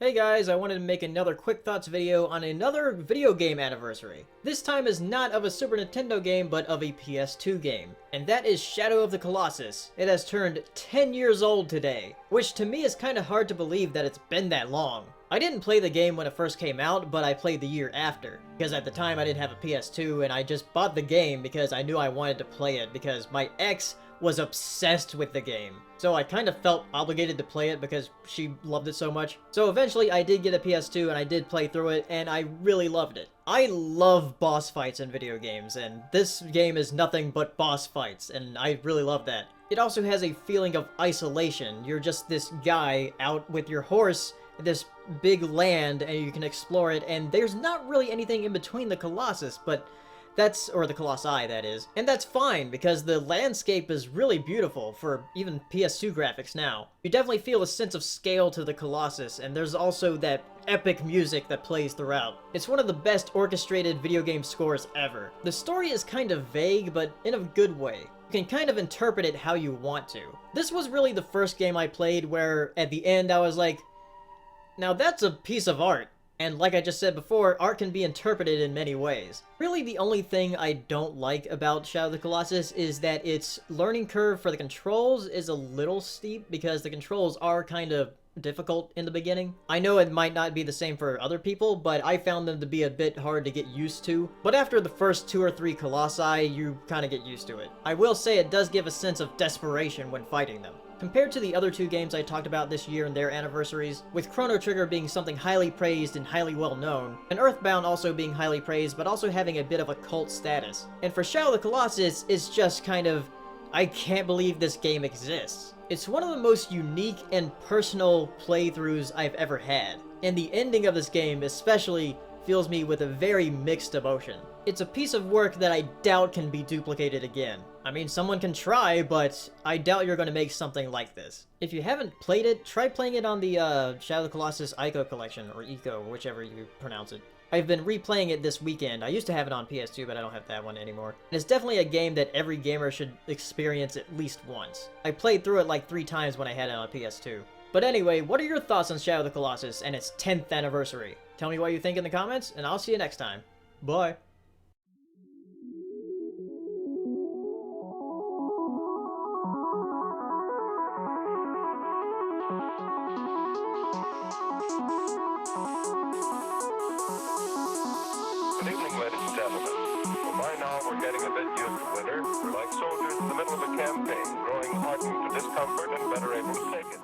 Hey guys, I wanted to make another quick thoughts video on another video game anniversary. This time is not of a Super Nintendo game, but of a PS2 game. And that is Shadow of the Colossus. It has turned 10 years old today, which to me is kinda hard to believe that it's been that long. I didn't play the game when it first came out, but I played the year after. Because at the time I didn't have a PS2 and I just bought the game because I knew I wanted to play it because my ex was obsessed with the game. So I kind of felt obligated to play it because she loved it so much. So eventually I did get a PS2 and I did play through it and I really loved it. I love boss fights in video games and this game is nothing but boss fights and I really love that. It also has a feeling of isolation. You're just this guy out with your horse in this big land and you can explore it, and there's not really anything in between the Colossus, but or the Colossi, that is. And that's fine, because the landscape is really beautiful for even PS2 graphics now. You definitely feel a sense of scale to the Colossus, and there's also that epic music that plays throughout. It's one of the best orchestrated video game scores ever. The story is kind of vague, but in a good way. You can kind of interpret it how you want to. This was really the first game I played where, at the end, I was like, now that's a piece of art. And like I just said before, art can be interpreted in many ways. Really, the only thing I don't like about Shadow of the Colossus is that its learning curve for the controls is a little steep because the controls are kind of difficult in the beginning. I know it might not be the same for other people, but I found them to be a bit hard to get used to. But after the first 2 or 3 Colossi, you kind of get used to it. I will say it does give a sense of desperation when fighting them. Compared to the other 2 games I talked about this year and their anniversaries, with Chrono Trigger being something highly praised and highly well known, and Earthbound also being highly praised but also having a bit of a cult status. And for Shadow of the Colossus, it's just kind of, I can't believe this game exists. It's one of the most unique and personal playthroughs I've ever had, and the ending of this game especially fills me with a very mixed emotion. It's a piece of work that I doubt can be duplicated again. I mean, someone can try, but I doubt you're going to make something like this. If you haven't played it, try playing it on the Shadow of the Colossus Ico collection, or Eco, whichever you pronounce it. I've been replaying it this weekend. I used to have it on PS2, but I don't have that one anymore. And it's definitely a game that every gamer should experience at least once. I played through it like 3 times when I had it on PS2. But anyway, what are your thoughts on Shadow of the Colossus and its 10th anniversary? Tell me what you think in the comments, and I'll see you next time. Bye! Good evening, ladies and gentlemen. Well, by now we're getting a bit used to winter. We're like soldiers in the middle of a campaign, growing hardened to discomfort and better able to take it.